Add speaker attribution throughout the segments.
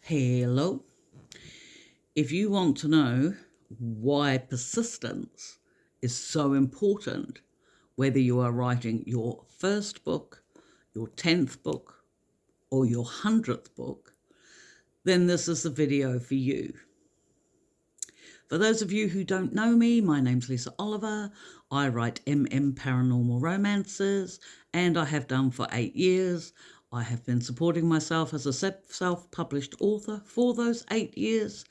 Speaker 1: Hello. If you want to know why persistence is so important, whether you are writing your first book, your 10th book, or your 100th book, then this is the video for you. For those of you who don't know me, my name's Lisa Oliver. I write paranormal romances, and I have done for 8 years. I have been supporting myself as a self-published author for those 8 years.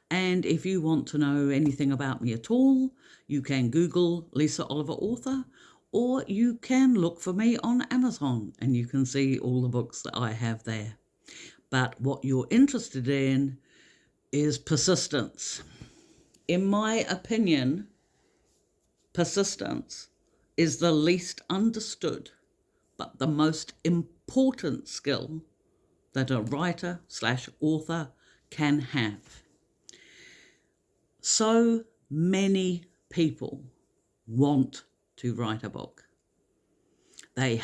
Speaker 1: And if you want to know anything about me at all, you can Google Lisa Oliver author, or you can look for me on Amazon and you can see all the books that I have there. But what you're interested in is persistence. In my opinion, persistence is the least understood, but the most important skill that a writer/author can have. So many people want to write a book. They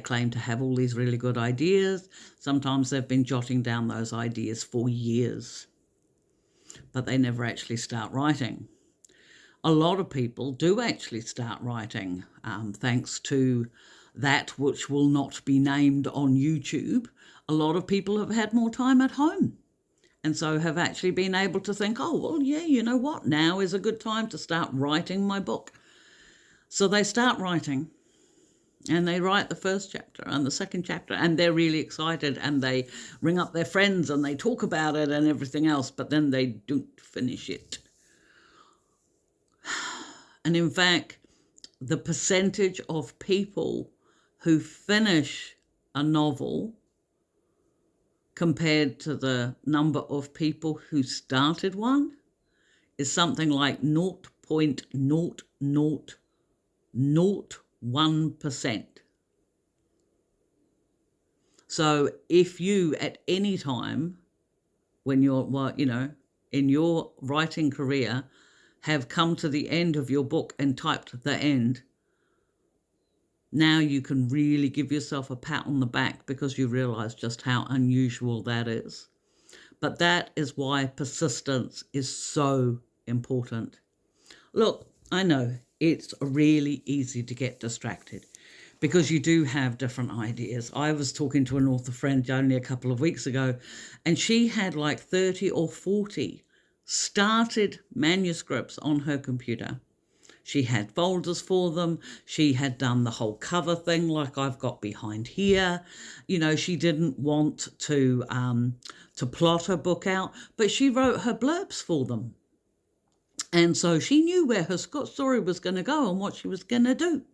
Speaker 1: claim to have all these really good ideas. Sometimes they've been jotting down those ideas for years, but they never actually start writing. A lot of people do actually start writing, thanks to that which will not be named on YouTube. A lot of people have had more time at home and so have actually been able to think, oh, well, yeah, you know what? Now is a good time to start writing my book. So they start writing and they write the first chapter and the second chapter and they're really excited and they ring up their friends and they talk about it and everything else, but then they don't finish it. And in fact, the percentage of people who finish a novel compared to the number of people who started one is something like 0.0001%. So if you at any time when you're, in your writing career have come to the end of your book and typed the end, now you can really give yourself a pat on the back because you realize just how unusual that is. But that is why persistence is so important. Look, I know it's really easy to get distracted because you do have different ideas. I was talking to an author friend only a couple of weeks ago, and she had like 30 or 40 started manuscripts on her computer. She had folders for them. She had done the whole cover thing like I've got behind here. She didn't want to plot her book out, but she wrote her blurbs for them. And so she knew where her story was going to go and what she was going to do.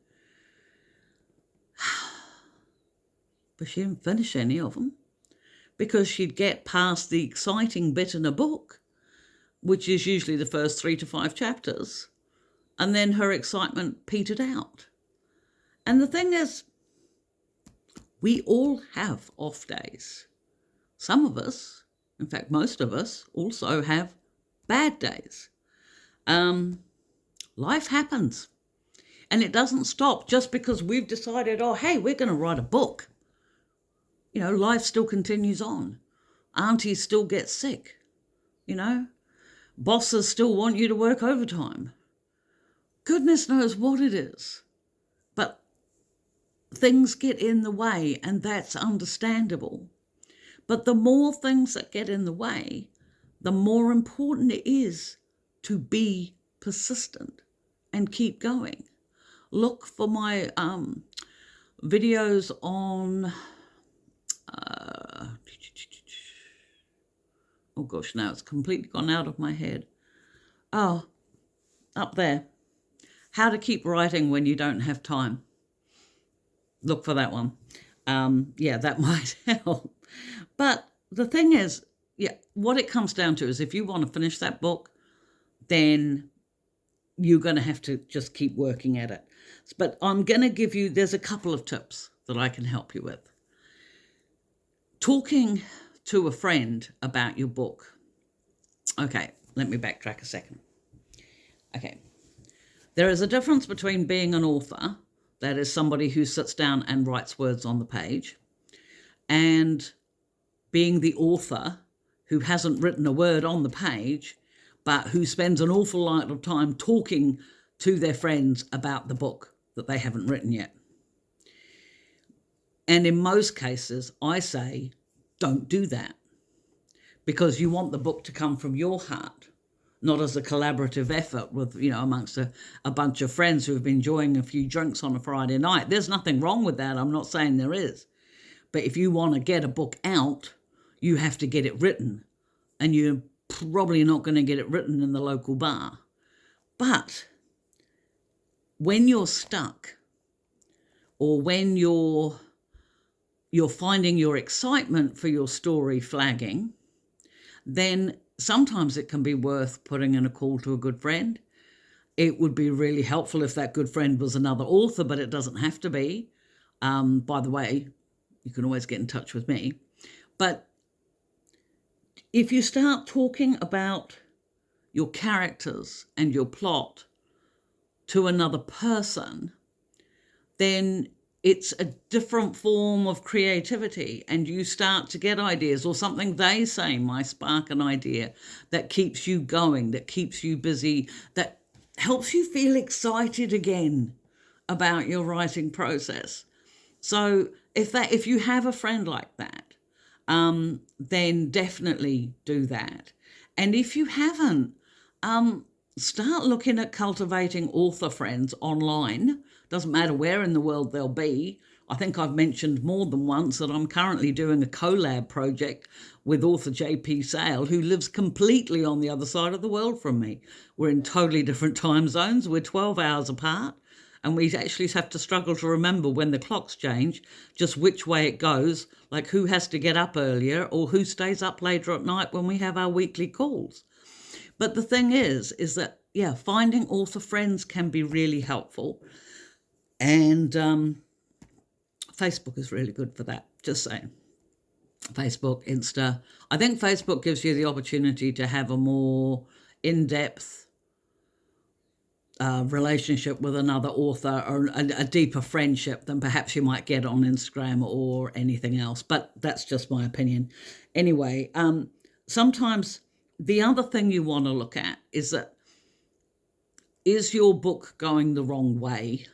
Speaker 1: But she didn't finish any of them because she'd get past the exciting bit in a book, which is usually the first 3 to 5 chapters. And then her excitement petered out. And the thing is, we all have off days. Some of us, in fact, most of us, also have bad days. Life happens. And it doesn't stop just because we've decided, oh, hey, we're going to write a book. Life still continues on. Aunties still get sick. Bosses still want you to work overtime. Goodness knows what it is. But things get in the way, and that's understandable. But the more things that get in the way, the more important it is to be persistent and keep going. Look for my videos on... oh gosh, now it's completely gone out of my head. Oh, up there. How to keep writing when you don't have time. Look for that one. That might help. But the thing is, what it comes down to is if you want to finish that book, then you're going to have to just keep working at it. But I'm going to give you, there's a couple of tips that I can help you with. Talking to a friend about your book. Okay, let me backtrack a second. Okay. There is a difference between being an author, that is somebody who sits down and writes words on the page, and being the author who hasn't written a word on the page, but who spends an awful lot of time talking to their friends about the book that they haven't written yet. And in most cases, I say, don't do that, because you want the book to come from your heart, not as a collaborative effort with, amongst a bunch of friends who have been enjoying a few drinks on a Friday night. There's nothing wrong with that. I'm not saying there is. But if you want to get a book out, you have to get it written. And you're probably not going to get it written in the local bar. But when you're stuck, or when you're finding your excitement for your story flagging, then sometimes it can be worth putting in a call to a good friend. It would be really helpful if that good friend was another author, but it doesn't have to be. By the way, you can always get in touch with me. But if you start talking about your characters and your plot to another person, then it's a different form of creativity, and you start to get ideas, or something they say might spark an idea that keeps you going, that keeps you busy, that helps you feel excited again about your writing process. So if you have a friend like that, then definitely do that. And if you haven't, start looking at cultivating author friends online. Doesn't matter where in the world they'll be. I think I've mentioned more than once that I'm currently doing a collab project with author JP Sale, who lives completely on the other side of the world from me. We're in totally different time zones. We're 12 hours apart, and we actually have to struggle to remember when the clocks change, just which way it goes, like who has to get up earlier or who stays up later at night when we have our weekly calls. But the thing is that, finding author friends can be really helpful. And Facebook is really good for that, just saying. Facebook, Insta. I think Facebook gives you the opportunity to have a more in-depth relationship with another author, or a deeper friendship than perhaps you might get on Instagram or anything else. But that's just my opinion. Anyway, sometimes the other thing you want to look at is your book going the wrong way?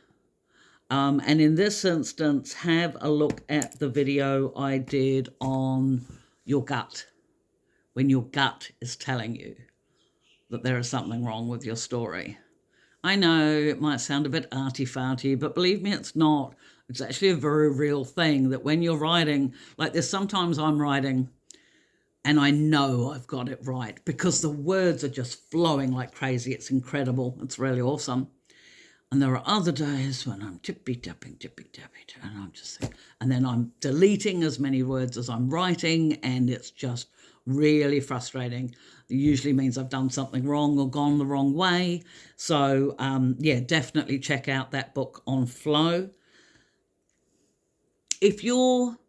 Speaker 1: And in this instance, have a look at the video I did on your gut, when your gut is telling you that there is something wrong with your story. I know it might sound a bit arty-farty, but believe me, it's not. It's actually a very real thing, that when you're writing, like there's sometimes I'm writing and I know I've got it right because the words are just flowing like crazy. It's incredible. It's really awesome. And there are other days when I'm tippy-tapping, and I'm just thinking, and then I'm deleting as many words as I'm writing, and it's just really frustrating. It usually means I've done something wrong or gone the wrong way. So, definitely check out that book on flow. If you've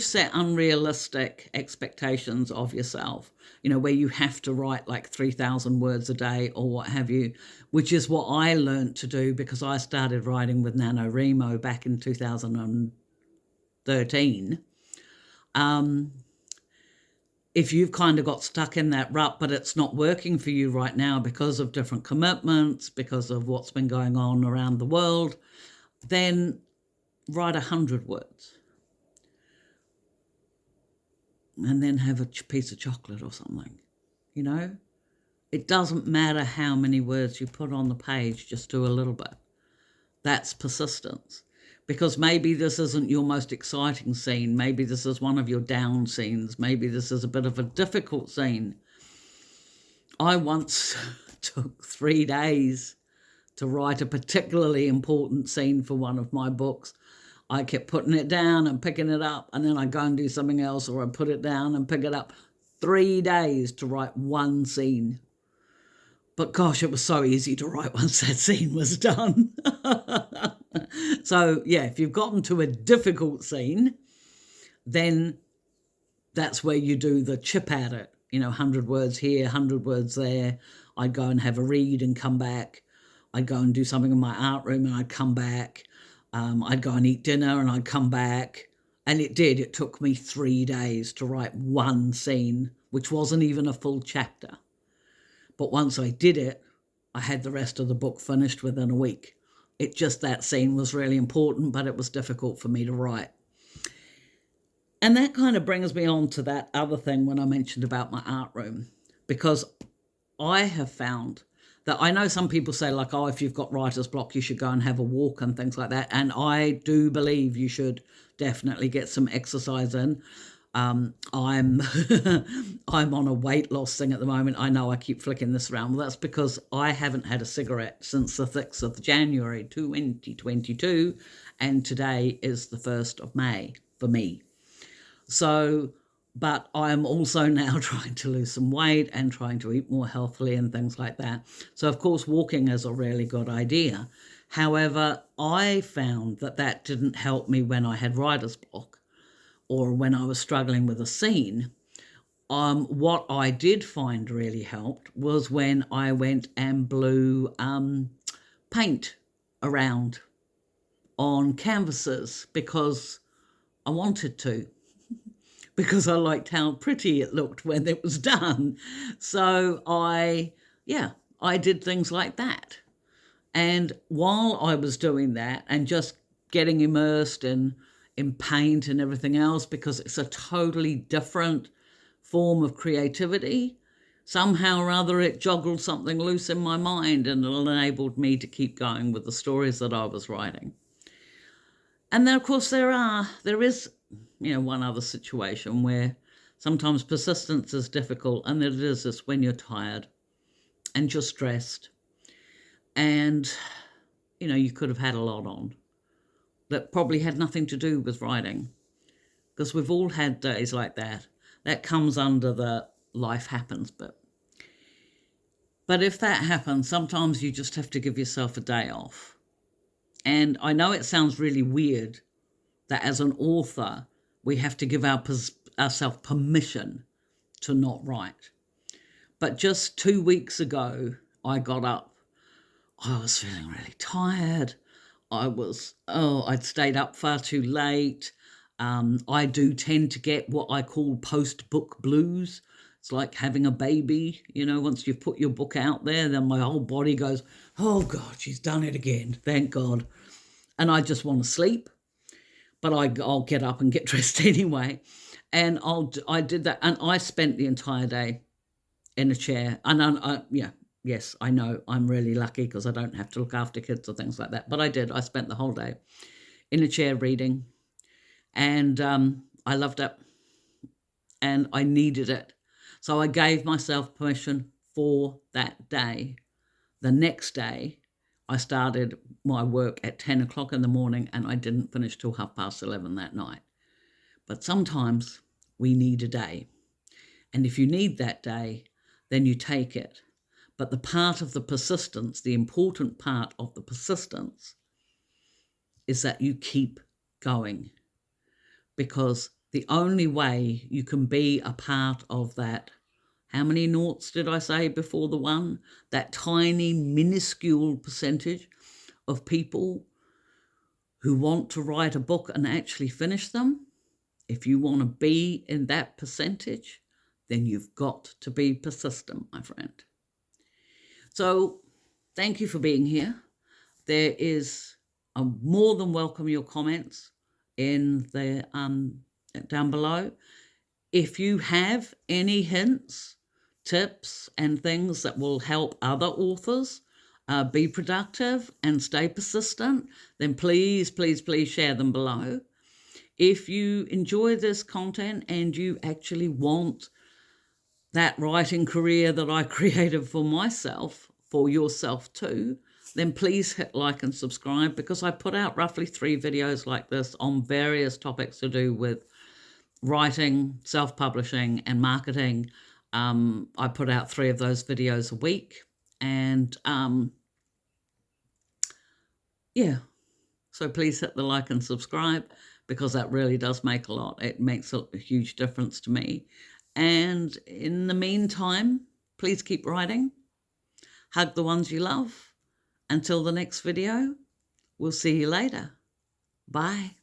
Speaker 1: set unrealistic expectations of yourself, where you have to write like 3,000 words a day or what have you, which is what I learned to do because I started writing with NaNoWriMo back in 2013. If you've kind of got stuck in that rut, but it's not working for you right now because of different commitments, because of what's been going on around the world, then write 100 words. And then have a piece of chocolate or something, It doesn't matter how many words you put on the page, just do a little bit. That's persistence. Because maybe this isn't your most exciting scene. Maybe this is one of your down scenes. Maybe this is a bit of a difficult scene. I once took 3 days to write a particularly important scene for one of my books. I kept putting it down and picking it up, and then I'd go and do something else, or I'd put it down and pick it up. 3 days to write one scene. But gosh, it was so easy to write once that scene was done. So, if you've gotten to a difficult scene, then that's where you do the chip at it. 100 words here, 100 words there. I'd go and have a read and come back. I'd go and do something in my art room and I'd come back. I'd go and eat dinner and I'd come back, And it did. It took me 3 days to write one scene, which wasn't even a full chapter. But once I did it, I had the rest of the book finished within a week. It just, that scene was really important, but it was difficult for me to write. And that kind of brings me on to that other thing when I mentioned about my art room, because I have found that, I know some people say like, oh, if you've got writer's block, you should go and have a walk and things like that. And I do believe you should definitely get some exercise in. I'm I'm on a weight loss thing at the moment. I know I keep flicking this around. Well, that's because I haven't had a cigarette since the 6th of January 2022, and today is the 1st of May for me. So, but I'm also now trying to lose some weight and trying to eat more healthily and things like that. So, of course, walking is a really good idea. However, I found that that didn't help me when I had writer's block or when I was struggling with a scene. What I did find really helped was when I went and blew paint around on canvases, because I wanted to, because I liked how pretty it looked when it was done. So I did things like that. And while I was doing that and just getting immersed in paint and everything else, because it's a totally different form of creativity, somehow or other it joggled something loose in my mind, and it enabled me to keep going with the stories that I was writing. And then, of course, there is, one other situation where sometimes persistence is difficult, and it is when you're tired and you're stressed, and, you could have had a lot on that probably had nothing to do with writing, because we've all had days like that. That comes under the life happens bit. But if that happens, sometimes you just have to give yourself a day off. And I know it sounds really weird that as an author, we have to give ourselves permission to not write. But just 2 weeks ago, I got up. I was feeling really tired. I'd stayed up far too late. I do tend to get what I call post-book blues. It's like having a baby, once you've put your book out there, then my whole body goes, oh God, she's done it again, thank God. And I just want to sleep, but I'll get up and get dressed anyway. And I did that, and I spent the entire day in a chair. And yes, I know I'm really lucky because I don't have to look after kids or things like that. But I spent the whole day in a chair reading. And I loved it, and I needed it. So I gave myself permission for that day. The next day, I started my work at 10 o'clock in the morning, and I didn't finish till 11:30 that night. But sometimes we need a day. And if you need that day, then you take it. But the part of the persistence, the important part of the persistence, is that you keep going. Because the only way you can be a part of that, how many noughts did I say before the one? That tiny, minuscule percentage of people who want to write a book and actually finish them. If you want to be in that percentage, then you've got to be persistent, my friend. So thank you for being here. There is more than welcome your comments in the down below. If you have any hints, tips, and things that will help other authors be productive and stay persistent, then please, please, please share them below. If you enjoy this content and you actually want that writing career that I created for myself, for yourself too, then please hit like and subscribe, because I put out roughly 3 videos like this on various topics to do with writing, self-publishing, and marketing. I put out 3 of those videos a week. And so please hit the like and subscribe, because that really does make a lot. It makes a huge difference to me. And in the meantime, please keep writing. Hug the ones you love. Until the next video, we'll see you later. Bye.